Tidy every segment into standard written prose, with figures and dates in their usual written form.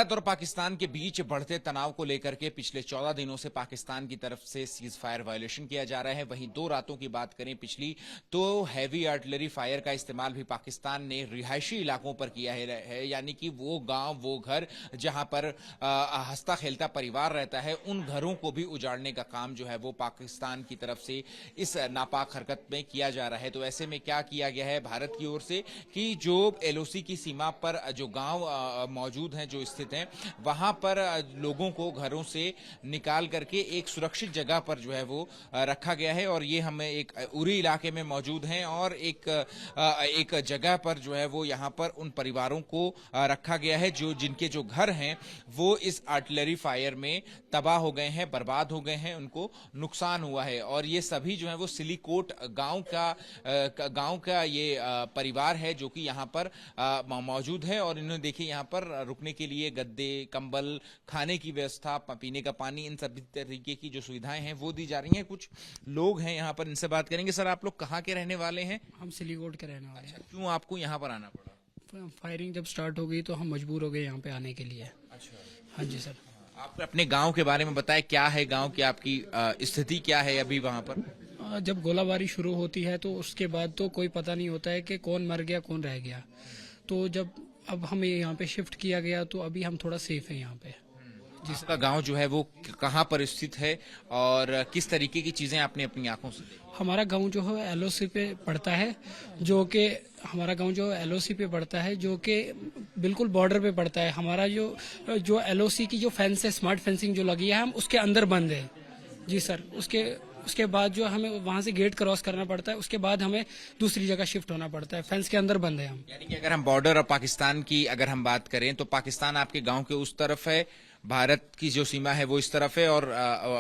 भारत और पाकिस्तान के बीच बढ़ते तनाव को लेकर के पिछले 14 दिनों से पाकिस्तान की तरफ से सीज फायर वायलेशन किया जा रहा है। वहीं 2 रातों की बात करें पिछली, तो हैवी आर्टिलरी फायर का इस्तेमाल भी पाकिस्तान ने रिहायशी इलाकों पर किया है, यानी कि वो गांव, वो घर जहां पर हंसता खेलता परिवार रहता है, उन घरों को भी उजाड़ने का काम जो है वो पाकिस्तान की तरफ से इस नापाक हरकत में किया जा रहा है। तो ऐसे में क्या किया गया है भारत की ओर से कि जो एलओसी की सीमा पर जो गांव मौजूद हैं, जो स्थित हैं, वहां पर लोगों को घरों से निकाल करके एक सुरक्षित जगह पर जो है वो रखा गया है। और ये हमें एक उरी इलाके में मौजूद हैं और एक जगह पर जो है वो यहाँ पर उन परिवारों को रखा गया है जो जिनके जो घर हैं वो इस आर्टिलरी फायर में तबाह हो गए हैं, बर्बाद हो गए हैं, उनको नुकसान हुआ है। और ये सभी जो है वो सिलीकोट गांव का ये परिवार है जो कि यहाँ पर मौजूद है। और इन्होंने देखिए यहाँ पर रुकने के लिए गद्दे, कंबल, खाने की व्यवस्था, पीने का पानी, इन सभी तरीके की जो सुविधाएं हैं वो दी जा रही हैं। कुछ लोग हैं यहाँ पर, इनसे बात करेंगे। सर, आप लोग कहाँ के रहने वाले हैं? हम सिलीगुड़ी के रहने वाले हैं। क्यों आपको यहाँ पर आना पड़ा? फायरिंग जब स्टार्ट हो गई तो हम मजबूर हो गए यहाँ पे आने के लिए। अच्छा, हाँ जी सर। आप अपने गांव के बारे में बताएं, क्या है गांव की, आपकी स्थिति क्या है अभी वहां पर? जब गोलाबारी शुरू होती है तो उसके बाद तो कोई पता नहीं होता है कि कौन मर गया कौन रह गया। तो जब अब हमें यहाँ पे शिफ्ट किया गया तो अभी हम थोड़ा सेफ है यहाँ पे। जिसका गांव जो है वो कहाँ पर स्थित है और किस तरीके की चीजें आपने अपनी आंखों से देखी? हमारा गांव जो है एलओसी पे पड़ता है, जो कि हमारा गांव जो एलओसी पे पड़ता है, जो कि बिल्कुल बॉर्डर पे पड़ता है। हमारा जो एलओसी की जो फेंस है, स्मार्ट फेंसिंग जो लगी है, हम उसके अंदर बंद है। जी सर। उसके बाद जो हमें वहां से गेट क्रॉस करना पड़ता है, उसके बाद हमें दूसरी जगह शिफ्ट होना पड़ता है। फेंस के अंदर बंद है हम। यानी कि अगर हम बॉर्डर और पाकिस्तान की अगर हम बात करें तो पाकिस्तान आपके गांव के उस तरफ है, भारत की जो सीमा है वो इस तरफ है, और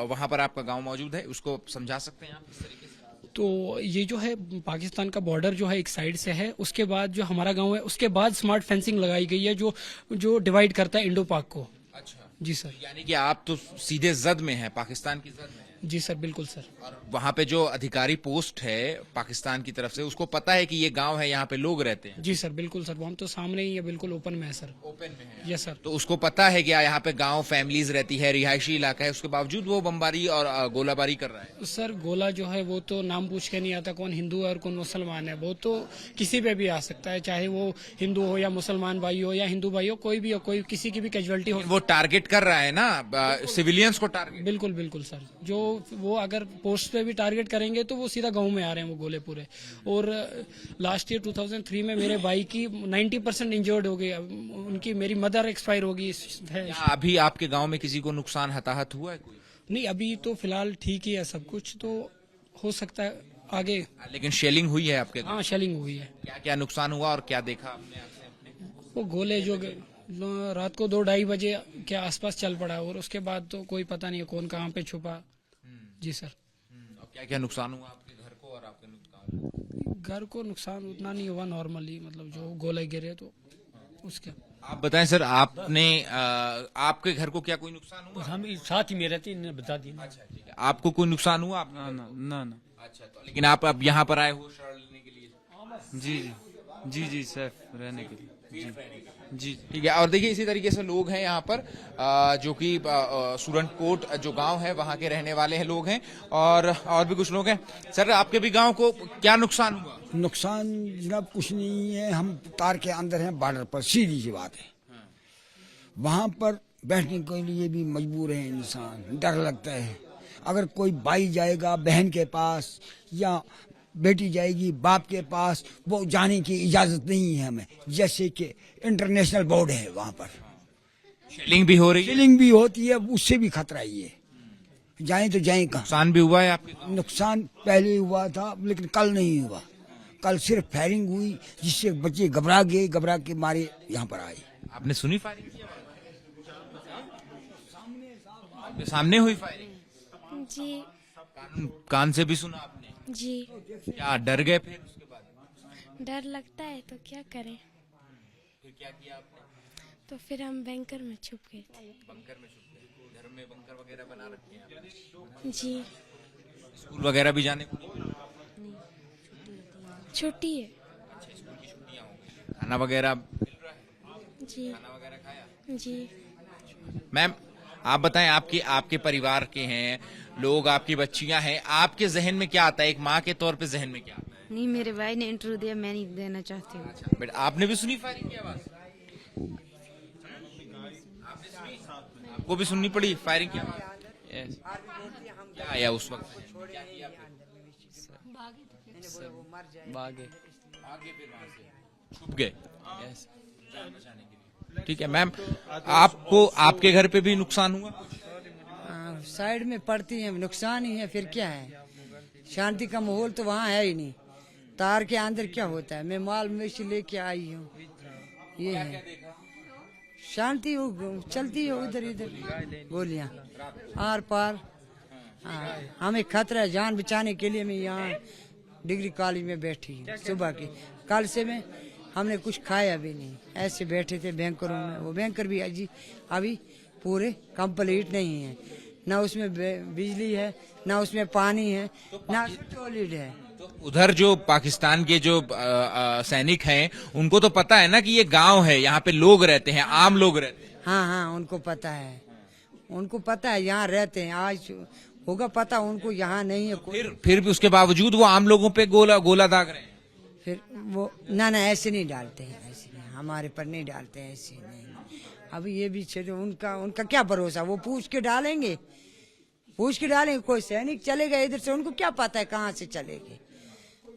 वहां पर आपका गांव मौजूद है। उसको समझा सकते हैं आप इस तरीके से? तो ये जो है पाकिस्तान का बॉर्डर जो है एक साइड से है, उसके बाद जो हमारा गांव है उसके बाद स्मार्ट फेंसिंग लगाई गई है जो डिवाइड करता है इंडो पाक को। अच्छा जी सर। यानी कि आप तो सीधे जद में हैं, पाकिस्तान की जद में हैं। जी सर, बिल्कुल सर। और वहां पे जो अधिकारी पोस्ट है पाकिस्तान की तरफ से, उसको पता है कि ये गांव है, यहाँ पे लोग रहते हैं? जी सर, बिल्कुल सर। वो हम तो सामने ही है, बिल्कुल ओपन में है सर। ओपन में है? Yes sir. तो उसको पता है कि यहाँ पे गांव, फैमिलीज रहती है, रिहायशी इलाका है, उसके बावजूद वो बमबारी और गोलाबारी कर रहा है? सर, गोला जो है वो तो नाम पूछ के नहीं आता कौन हिंदू है और कौन मुसलमान है। वो तो किसी पे भी आ सकता है, चाहे वो हिंदू हो या मुसलमान भाई हो या हिंदू भाई हो, कोई भी हो, कोई किसी की भी कैजुअलिटी हो। वो टारगेट कर रहा है ना सिविलियंस को टारगेट? बिल्कुल बिल्कुल सर। जो वो अगर पोस्ट पे भी टारगेट करेंगे तो वो सीधा गांव में आ रहे हैं वो गोले पूरे। और लास्ट ईयर 2003 में मेरे भाई की 90% इंजर्ड हो गई। मेरी मदर एक्सपायर हो गई है। अभी आपके गांव में किसी को नुकसान, हताहत हुआ है कोई? नहीं, अभी तो फिलहाल ठीक ही है सब कुछ, तो हो सकता है आगे। लेकिन शेलिंग हुई है आपके गांव? हाँ, शेलिंग हुई है। क्या क्या नुकसान हुआ और क्या देखा आपने अपने? वो गोले जो रात को 2-2:30 बजे के आसपास चल पड़ा, और उसके बाद तो कोई पता नहीं कौन कहाँ पे छुपा। जी सर। और क्या क्या नुकसान हुआ आपके घर को और आपके नुकसान? घर को नुकसान उतना नहीं हुआ, नॉर्मली, मतलब जो गोले गिरे तो उसके। आप बताएं सर, आपने आपके घर को क्या कोई नुकसान हुआ? हम साथ ही में रहते हैं, बता दी। अच्छा, ठीक है। आपको कोई नुकसान हुआ? आप ना ना ना ना। अच्छा, तो लेकिन आप अब यहाँ पर आए हो शरण लेने के लिए? जी जी जी जी, सेफ रहने के लिए। जी ठीक है। और देखिए इसी तरीके से लोग हैं यहाँ पर जो कि सूरनकोट जो गांव है वहां के रहने वाले हैं लोग हैं, और भी कुछ लोग हैं। सर, आपके भी गांव को क्या नुकसान हुआ? नुकसान जनाब कुछ नहीं है। हम तार के अंदर हैं, बॉर्डर पर, सीधी सी बात है। वहां पर बैठने के लिए भी मजबूर है इंसान, डर लगता है। अगर कोई भाई जाएगा बहन के पास या बेटी जाएगी बाप के पास, वो जाने की इजाजत नहीं है हमें। जैसे कि इंटरनेशनल बोर्ड है, वहां पर शेलिंग भी हो रही है? किलिंग भी होती है, उससे भी खतरा ही है। जाए तो जाए कहाँ? नुकसान भी हुआ है आपके गांव? नुकसान पहले हुआ था, लेकिन कल नहीं हुआ। कल सिर्फ फायरिंग हुई, जिससे बच्चे घबरा गए, घबरा के मारे यहाँ पर आए। आपने सुनी फायरिंग? आपके सामने हुई फायरिंग? जी कान से भी सुना आपने? जी। क्या डर गए फिर उसके बाद? डर लगता है तो क्या करें। फिर क्या किया आपने? तो फिर हम बैंकर में छुप गए थे। बंकर में छुप गए? घर में बंकर वगैरह बना रखे हैं आपने? जी। स्कूल वगैरह भी जाने को नहीं मिला? छुट्टी है। अच्छा, स्कूल की छुट्टियां हो गई। खाना वगैरह मिल रहा है? जी खाना वगैरह खाया? जी। मैम आप बताएं, आपके आपके परिवार के हैं लोग, आपकी बच्चियां हैं, आपके जहन में क्या आता है, एक माँ के तौर पे जहन में क्या आता है? नहीं, मेरे भाई ने इंटरव्यू दिया, मैं नहीं देना चाहती हूँ। बेटा आपने भी सुनी फायरिंग की आवाज? आपको भी सुननी पड़ी फायरिंग की आवाज? यस क्या आया उस वक्त? भागे छुप गए। यस ठीक है मैम, आपको आपके घर पे भी नुकसान हुआ? साइड में पड़ती है, नुकसान ही है, फिर क्या है। शांति का माहौल तो वहाँ है ही नहीं। तार के अंदर क्या होता है, मैं माल मवेशी लेके आई हूँ, ये है। शांति चलती है उधर इधर गोलियां आर पार। हाँ, हमें खतरा है, जान बचाने के लिए मैं यहाँ डिग्री कॉलेज में बैठी हूँ सुबह की। कल से मैं हमने कुछ खाया भी नहीं, ऐसे बैठे थे बैंकरों में। वो बैंकर भी अभी पूरे कंप्लीट नहीं है, ना उसमें बिजली है, ना उसमें पानी है, ना टॉयलेट है। तो उधर जो पाकिस्तान के जो सैनिक हैं उनको तो पता है ना कि ये गांव है, यहाँ पे लोग रहते हैं, आम लोग रहते हैं। हाँ हाँ, उनको पता है, उनको पता है यहाँ रहते हैं। आज होगा पता उनको, यहाँ नहीं है कोई। फिर भी उसके बावजूद वो आम लोगों पे गोला दाग रहे हैं। फिर वो ना ऐसे नहीं डालते हैं, ऐसे नहीं, हमारे पर नहीं डालते हैं, ऐसे नहीं। अभी ये भी छोड़ो, उनका क्या भरोसा, वो पूछ के डालेंगे, कोई सैनिक चलेगा इधर से, उनको क्या पता है कहाँ से चलेंगे।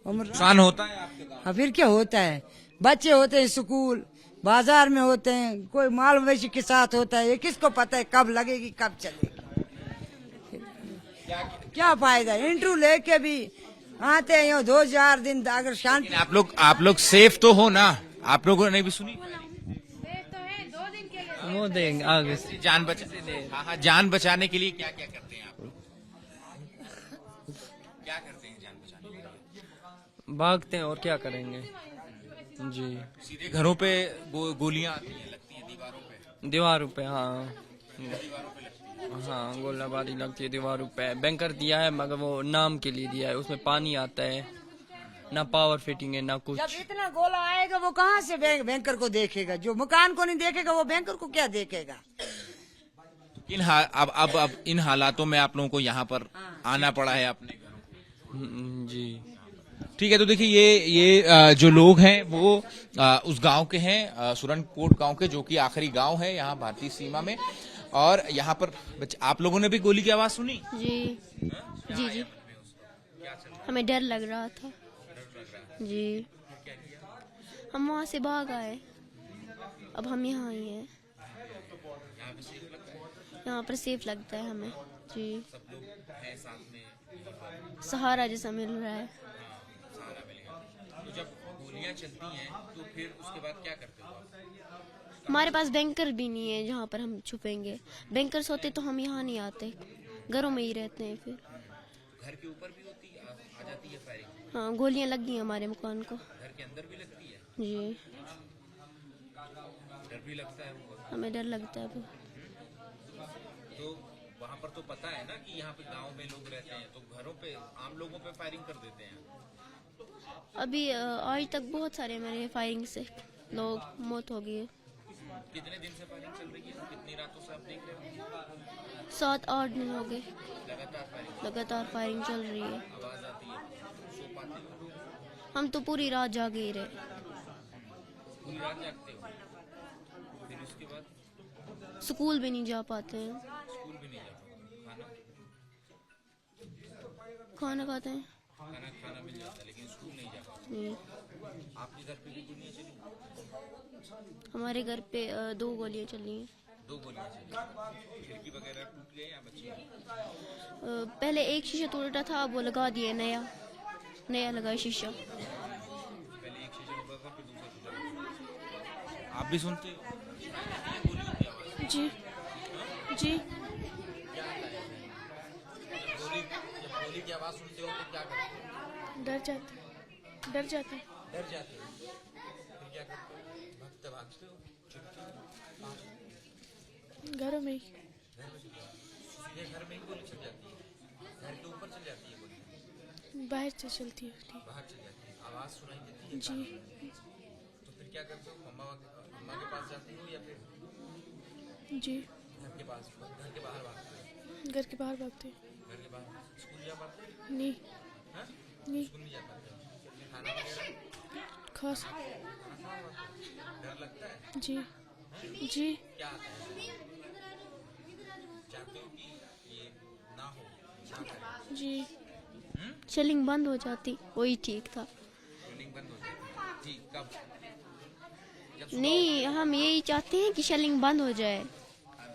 नुकसान होता है आपके गाँव? हाँ, फिर क्या होता है, बच्चे होते हैं स्कूल बाजार में होते हैं, कोई माल मवेशी के साथ होता है, ये किसको पता है कब लगेगी कब चलेगी। क्या फायदा, इंटरव्यू लेके भी आते हैं 2-4 दिन, अगर शांति। आप लोग सेफ तो हो ना? आप लोगों ने भी सुनी वो देंगे आगे से जान बचा? हाँ, जान बचाने के लिए क्या क्या करते हैं आप लोग? क्या करते हैं जान बचाने के लिए? भागते हैं और क्या करेंगे जी। सीधे घरों पे गोलियां आती हैं, लगती हैं दीवारों पे हाँ हाँ, गोलाबारी लगती है दीवारों पे। बैंकर दिया है मगर वो नाम के लिए दिया है, उसमें पानी आता है, ना पावर फिटिंग है ना कुछ। जब इतना गोला आएगा वो कहाँ से बैंकर को देखेगा, जो मकान को नहीं देखेगा वो बैंकर को क्या देखेगा। अब इन हालातों में आप लोगों को यहाँ पर आना पड़ा है अपने घरों। जी ठीक है, तो देखिए ये जो लोग हैं वो उस गांव के हैं, सुरनकोट गांव के, जो कि आखिरी गांव है यहाँ भारतीय सीमा में। और यहाँ पर आप लोगों ने भी गोली की आवाज सुनी? जी जी जी, हमें डर लग रहा था जी, हम वहाँ से भाग आए, अब हम यहाँ ही हैं। यहाँ पर सेफ लगता है हमें जी, सहारा जैसा मिल रहा है। तो जब गोलियां चलती हैं तो फिर उसके बाद क्या करते हो आप? हमारे पास बैंकर भी नहीं है जहाँ पर हम छुपेंगे। बैंकर्स होते तो हम यहाँ नहीं आते, घरों में ही रहते हैं। फिर घर के ऊपर भी होती आ जाती है फायरिंग? हाँ, गोलियां लग गई हमारे मकान को। घर के अंदर भी लगती है? जी, डर भी लगता है वो? हमें डर लगता है वो। तो वहाँ पर तो पता है ना कि यहाँ पे गांव में लोग रहते हैं, तो घरों पे आम लोगों पे फायरिंग कर देते हैं। अभी आज तक बहुत सारे मेरे फायरिंग से लोग मौत हो गई है। कितने दिन से फायरिंग चल रही है? कितनी रातों से आप देख रहे हो? 7-8 दिन हो गए, लगातार फायरिंग चल रही है। आवाज आती है, सो पाते हो? हम तो पूरी रात जागे ही रहे। पूरी रात जागते हो? फिर उसके बाद स्कूल भी नहीं जा पाते हैं। स्कूल भी नहीं जा पाते? खाना खाते हैं खाना मिल जाता है लेकिन स्कूल नहीं जा पाते? जी। आपके घर पे भी गोलियां चली? हमारे घर पे 2 गोलियां चली हैं। 2 गोलियां चली। खिड़की वगैरह टूट गए या बची? पहले एक शीशा टूटा था, अब वो लगा दिया, नया लगा शीशा। पहले एक शीशा टूटा था, फिर दूसरा शीशा। आप भी सुनते हो गोलियों की आवाज? जी जी, गोली की आवाज सुनते हो तो क्या करते हो? डर जाते हैं। डर जाते हो? फिर क्या करते हो? भागते हो? घरों में ही। सीधे घर में ही गोली चल जाती है? घर के ऊपर चल जाती है गोली? बाहर से चलती है। बाहर चल जाती है, आवाज सुनाई देती है? जी तो फिर क्या करते हो? मम्मा के पास जाती हो या फिर जी, घर के बाहर भागते हैं। नहीं नहीं खास जी जी जी शेलिंग बंद हो जाती वही ठीक था। नहीं, हम यही चाहते हैं कि शेलिंग बंद हो जाए।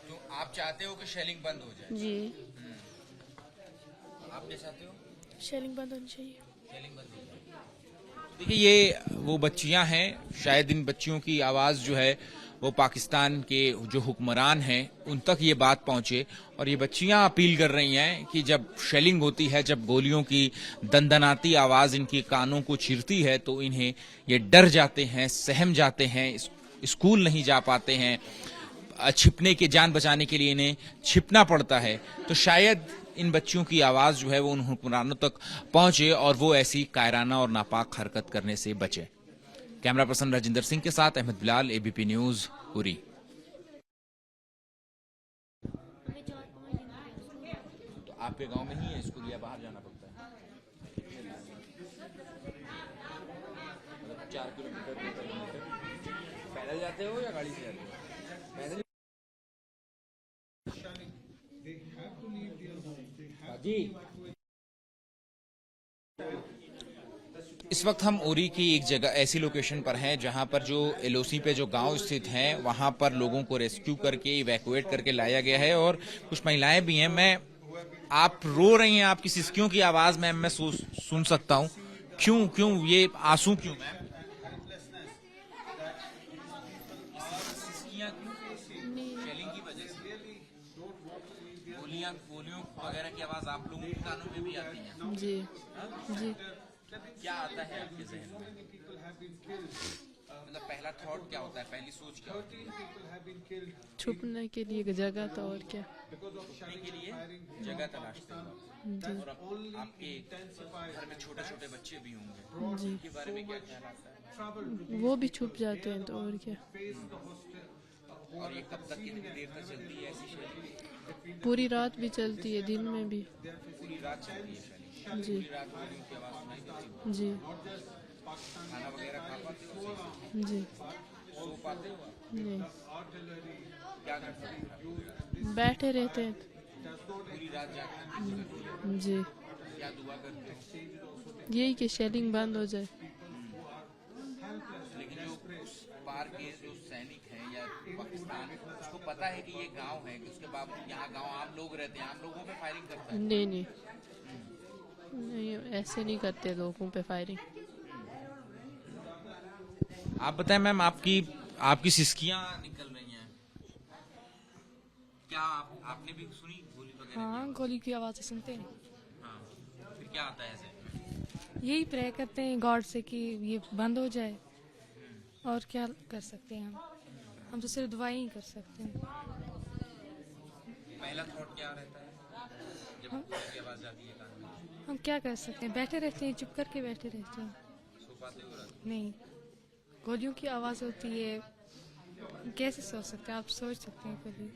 तो आप चाहते हो कि शेलिंग बंद हो जाए? जी आप क्या चाहते हो? शेलिंग बंद होनी चाहिए। देखिए, ये वो बच्चियां हैं, शायद इन बच्चियों की आवाज जो है वो पाकिस्तान के जो हुक्मरान हैं उन तक ये बात पहुंचे, और ये बच्चियां अपील कर रही हैं कि जब शेलिंग होती है, जब गोलियों की दंदनाती आवाज इनके कानों को चीरती है तो इन्हें ये डर जाते हैं, सहम जाते हैं, स्कूल नहीं जा पाते हैं, छिपने के, जान बचाने के लिए इन्हें छिपना पड़ता है। तो शायद इन बच्चियों की आवाज जो है वो उन हुक्मरानों तक पहुंचे और वो ऐसी कायराना और नापाक हरकत करने से बचे। कैमरा पर्सन राजिंदर सिंह के साथ अहमद बिलाल, एबीपी न्यूज, उरी। तो आपके गांव में ही है स्कूल या बाहर जाना पड़ता है? 4 किलोमीटर पैदल जाते हो या गाड़ी से जाते हो? पैदल। जी, इस वक्त हम उरी की एक जगह, ऐसी लोकेशन पर हैं जहां पर जो एलओसी पे जो गांव स्थित हैं वहां पर लोगों को रेस्क्यू करके, इवैक्यूएट करके लाया गया है, और कुछ महिलाएं भी हैं। आप रो रही हैं, आपकी सिसकियों की आवाज मैम मैं सुन सकता हूं। क्यों ये आंसू क्यों मैम? सिसकियां क्यों? शेलिंग की वजह से? गोलियों वगैरह की आवाज आप लोगों के कानों में भी आती है? जी जी। क्या आता है आपके जहन में? मतलब पहला थॉट क्या होता है, पहली सोच क्या होती है? छुपने के लिए जगह तो और क्या। छुपने के लिए जगह तलाशते हो। और आपके घर में छोटे छोटे बच्चे भी होंगे, जी। उनके बारे में क्या ख्याल आता है? वो भी छुप जाते हैं तो और क्या। और ये कब तक, कितनी देर तक चलती है ऐसी शेलिंग? पूरी रात भी चलती है, दिन में भी। पूरी रात चलती है शेलिंग? जी पूरी रात गोलियों की आवाज सुनाई देती है? जी खाना वगैरह खा पाते हो सही से? जी। सो पाते हो आप? नहीं, क्या करते हो? बैठे रहते हैं। पूरी रात जागते जी, क्या दुआ करते हो? यही कि शेलिंग बंद हो जाए। लेकिन जो उस पार के जो सैनिक हैं या पाकिस्तान, उसको पता है कि ये गांव है, कि उसके बावजूद यहाँ गांव आम लोग रहते हैं, आम लोगों पे फायरिंग करता है? नहीं नहीं नहीं, ऐसे नहीं करते लोगों पे फायरिंग। आप बताएं मैम, आपकी सिसकियां निकल रही हैं, क्या आपने भी सुनी गोली वगैरह? हाँ, गोली की आवाज़ सुनते हैं। हाँ, फिर क्या आता है ऐसे? यही प्रे करते हैं गॉड से कि ये बंद हो जाए, और क्या कर सकते हैं हम तो सिर्फ दुआएं ही कर सकते हैं। पहला थॉट क्या रहता है जब गोली की आवाज आती है कान में? हम क्या कर सकते हैं, बैठे रहते हैं, चुप करके बैठे रहते हैं। सो पाते हो रात? नहीं, गोलियों की आवाज़ होती है, कैसे सोच सकते हैं, आप सोच सकते हैं कभी?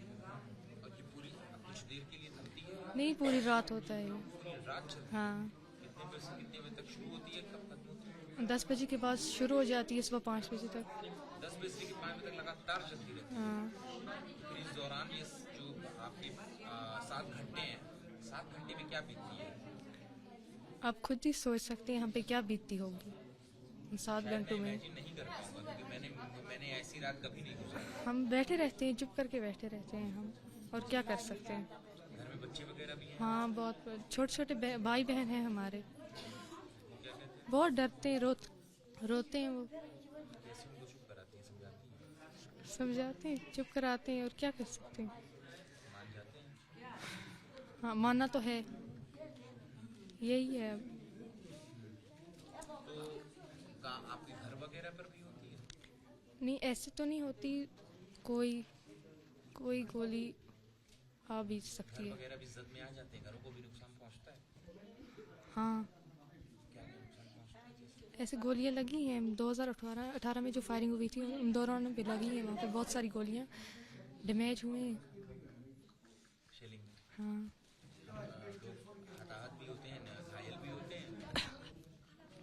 और ये पूरी कुछ देर के लिए थमती है? नहीं, पूरी रात होता है ये। पूरी रात चलती हाँ, है? कितने बजे से कितने बजे तक शुरू होती है, कब खत्म होती है? 10 बजे के बाद शुरू हो जाती है, सुबह 5 बजे तक। 10 बजे से 5 बजे तक लगातार चलती रहती है। हाँ, फिर इस दौरान ये जो आपके 7 घंटे हैं, 7 घंटे में क्या बीतती है? आप खुद ही सोच सकते हैं हम पे क्या बीतती होगी इन 7 घंटों में। इमेजिन नहीं कर पाऊंगा, क्योंकि मैंने ऐसी रात कभी नहीं गुजारी। हम बैठे रहते हैं, चुप करके बैठे रहते हैं हम, और क्या कर सकते हैं। घर में बच्चे वगैरह भी हैं? हाँ, बहुत छोटे छोटे भाई बहन हैं हमारे, बहुत डरते हैं, रोते हैं वो। कैसे उनको चुप कराती हैं, समझाती हैं? समझाते हैं, चुप कराते हैं, और क्या कर सकते हैं। मान जाते हैं? हाँ, मानना तो है, यही है। तो आपके घर वगैरह पर भी होती है? नहीं, ऐसे तो नहीं होती, कोई गोली आ भी सकती है। वगैरह भी जद में आ जाते हैं, घरों को भी नुकसान पहुंचता है? हाँ, क्या नुकसान पहुंचता है जैसे? ऐसे गोलियां लगी हैं 2018 में जो फायरिंग हुई थी उन दौरान भी लगी हैं, वहाँ पे बहुत सारी गोलियां डैमेज हुए हैं। हाँ। हताहत भी होते हैं, घायल भी होते हैं।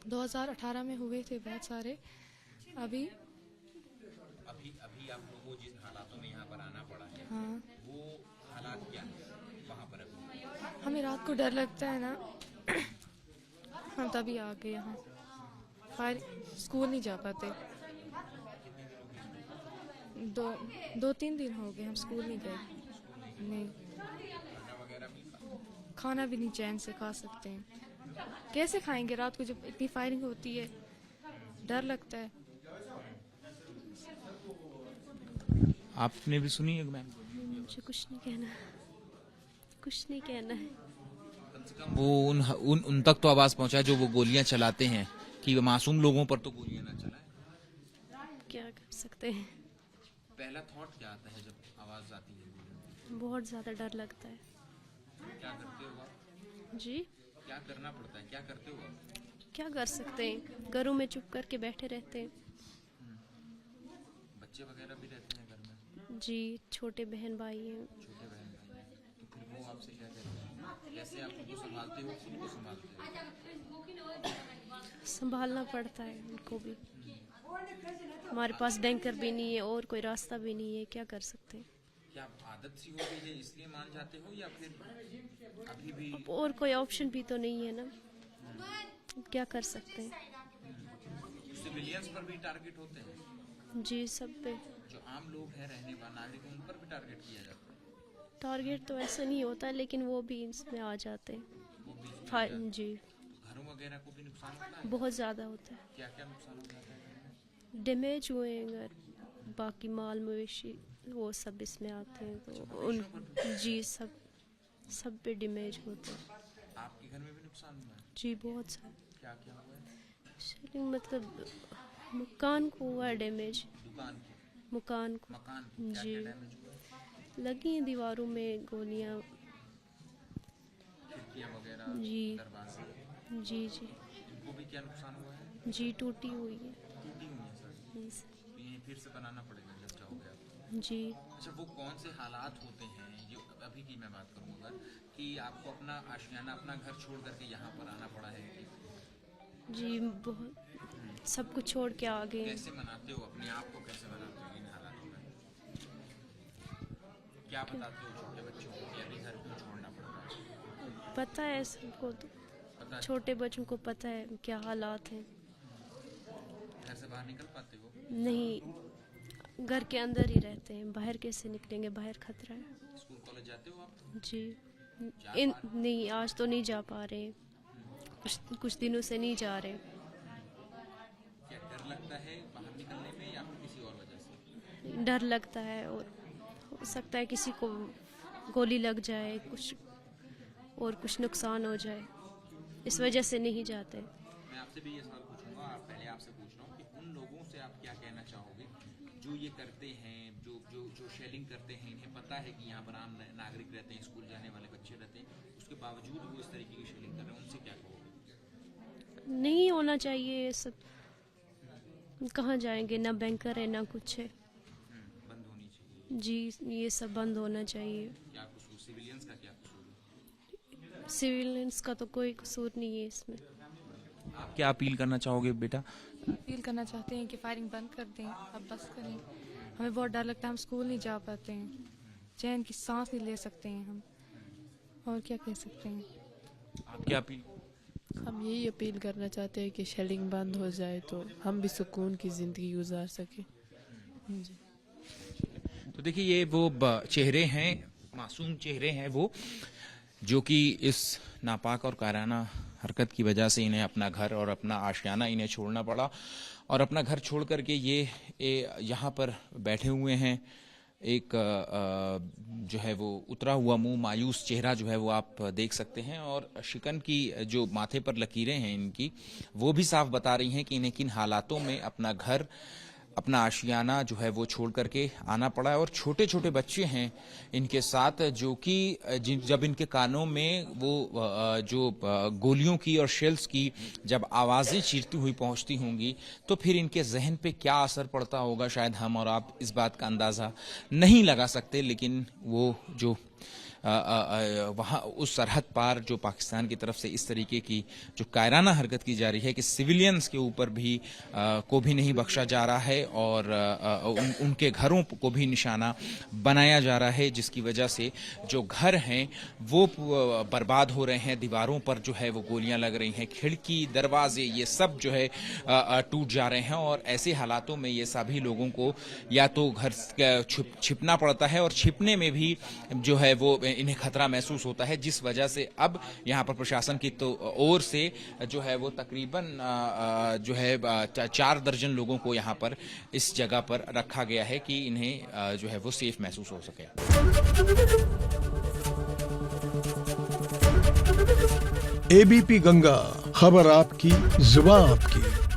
2018 में हुए थे बहुत सारे। अभी अभी आप लोगों को जिन हालातों में यहाँ पर आना पड़ा है, हाँ, वो हालात क्या है वहाँ पर अभी? हमें रात को डर लगता है ना। हम तभी आ गए यहाँ। फायर स्कूल नहीं जा पाते। 2-3 दिन हो गए हम स्कूल नहीं गए। नहीं, खाना भी नहीं चैन से खा सकते हैं। कैसे खाएंगे रात को जब इतनी फायरिंग होती है? डर लगता है। आपने भी सुनी है मैम? मुझे कुछ नहीं कहना, कुछ नहीं कहना है। कम से कम वो उन तक तो आवाज पहुंचा जो वो गोलियां चलाते हैं, कि मासूम लोगों पर तो गोलियां ना चलाएं। क्या कर सकते हैं? पहला थॉट क्या आता है जब आवाज आती है? बहुत ज़्यादा डर लगता है। क्या करते हो आप? जी, क्या करना पड़ता है, क्या करते हो आप? क्या कर सकते हैं? घरों में चुप करके बैठे रहते हैं। बच्चे वगैरह भी रहते हैं घर में? जी, छोटे बहन भाई हैं। छोटे बहन भाई हैं। तो फिर वो आपसे क्या कहते हैं? कैसे आप उनको संभालते हो, उनको संभालते हो? संभालना पड़ता है उनको भी। हमारे पास बैंकर भी नहीं है और कोई रास्ता भी नहीं है, क्या कर सकते हैं? क्या आदत सी हो गई है इसलिए मान जाते हो, या फिर अभी भी? और कोई ऑप्शन भी तो नहीं है ना, क्या कर सकते हैं? सिविलियंस पर भी टारगेट होते हैं? जी, सब पे जो आम लोग हैं, रहने वाले नागरिक, उन पर भी टारगेट किया जाता है? टारगेट तो ऐसा नहीं होता है, लेकिन वो भी इसमें आ जाते हैं। जी, घरों वगैरह को भी नुकसान होता है? बहुत ज़्यादा होता है। क्या क्या नुकसान हो जाता है? डैमेज हुए हैं घर, बाकी माल मवेशी वो सब इसमें आते हैं, तो उन जी सब पे डैमेज होते हैं। आपके घर में भी नुकसान हुआ है? जी, बहुत सारा। क्या क्या हुआ है? शेलिंग मतलब मकान को हुआ है डैमेज। दुकान को? मकान को मकान को? क्या जी, क्या डैमेज हुआ? लगी हैं दीवारों में गोलियां। खिड़कियां वगैरह, जी दरवाजे, जी जी इनको भी क्या नुकसान हुआ है? जी, टूटी हुई है। टूटी हुई है सर? जी सर। तो ये फिर से बनाना पड़ेगा जब चाहोगे आप? जी, अच्छा, वो कौन से हालात होते हैं जो अभी की मैं बात करूँ अगर, कि आपको अपना आशियाना, अपना घर छोड़ करके यहाँ पर आना पड़ा है? जी, बहुत सब कुछ छोड़ के आ गए हैं। कैसे मनाते हो अपने आप को, कैसे मनाते हो इन हालातों में? क्या बताते हो छोटे बच्चों को कि अभी घर क्यों छोड़ना पड़ रहा है? पता है सबको, तो पता है? छोटे बच्चों को पता है क्या हालात हैं। घर से बाहर निकल पाते हो? नहीं, घर के अंदर ही रहते हैं, बाहर कैसे निकलेंगे? बाहर खतरा है। स्कूल कॉलेज जाते हो आप? जी, नहीं, आज तो नहीं जा पा रहे, कुछ दिनों से नहीं जा रहे। क्या डर लगता है बाहर निकलने में, या फिर किसी और वजह से? डर लगता है, और हो सकता है किसी को गोली लग जाए, कुछ नुकसान हो जाए, इस वजह से नहीं जाते। मैं आपसे भी ये सवाल पूछूंगा, आप पहले आपसे पूछ रहा हूँ कि उन लोगों से आप क्या कहना चाहोगे जो ये करते हैं, जो शेलिंग करते हैं, इन्हें पता है कि यहाँ पर आम नागरिक रहते हैं, स्कूल जाने वाले बच्चे रहते हैं, उसके बावजूद वो इस तरीके की शेलिंग कर रहे हैं, उनसे क्या कहोगे? नहीं होना चाहिए ये सब। कहाँ जाएंगे? ना बैंकर है ना कुछ है। बंद होनी चाहिए। जी, ये सब बंद होना चाहिए। क्या कसूर सिविलियंस का, क्या कसूर है? सिविलियंस का तो कोई कसूर नहीं है इसमें। आप क्या अपील करना चाहोगे बेटा? अपील करना चाहते हैं कि फायरिंग बंद कर दें, अब बस करें। हमें बहुत डर लगता है, हम स्कूल नहीं जा पाते हैं, चैन की सांस नहीं ले सकते हैं हम, और क्या कह सकते हैं? आप क्या अपील? हम यही अपील करना चाहते हैं कि शेलिंग बंद हो जाए तो हम भी सुकून की ज़िंदगी गुजार सकें। जी। तो देखिए, ये वो चेहरे हैं, मासूम चेहरे हैं वो, जो कि इस नापाक और कायराना हरकत की वजह से इन्हें अपना घर और अपना आशियाना इन्हें छोड़ना पड़ा, और अपना घर छोड़ करके ये यहाँ पर बैठे हुए हैं। एक जो है वो उतरा हुआ मुंह, मायूस चेहरा जो है वो आप देख सकते हैं, और शिकन की जो माथे पर लकीरें हैं इनकी, वो भी साफ बता रही हैं कि इन्हें किन हालातों में अपना घर, अपना आशियाना जो है वो छोड़ करके आना पड़ा है। और छोटे छोटे बच्चे हैं इनके साथ, जो कि जब इनके कानों में वो जो गोलियों की और शेल्स की जब आवाज़ें चीरती हुई पहुंचती होंगी, तो फिर इनके जहन पे क्या असर पड़ता होगा, शायद हम और आप इस बात का अंदाज़ा नहीं लगा सकते। लेकिन वो जो वहाँ उस सरहद पार जो पाकिस्तान की तरफ से इस तरीके की जो कायराना हरकत की जा रही है कि सिविलियंस के ऊपर भी को भी नहीं बख्शा जा रहा है और उनके घरों को भी निशाना बनाया जा रहा है, जिसकी वजह से जो घर हैं वो बर्बाद हो रहे हैं, दीवारों पर जो है वो गोलियां लग रही हैं, खिड़की दरवाजे ये सब जो है टूट जा रहे हैं। और ऐसे हालातों में ये सभी लोगों को या तो घर छिपना पड़ता है और छिपने में भी जो है वो इन्हें खतरा महसूस होता है, जिस वजह से अब यहाँ पर प्रशासन की तो ओर से जो है वो तकरीबन जो है 4 दर्जन लोगों को यहाँ पर इस जगह पर रखा गया है कि इन्हें जो है वो सेफ महसूस हो सके। एबीपी गंगा, खबर आपकी, जुबान आपकी।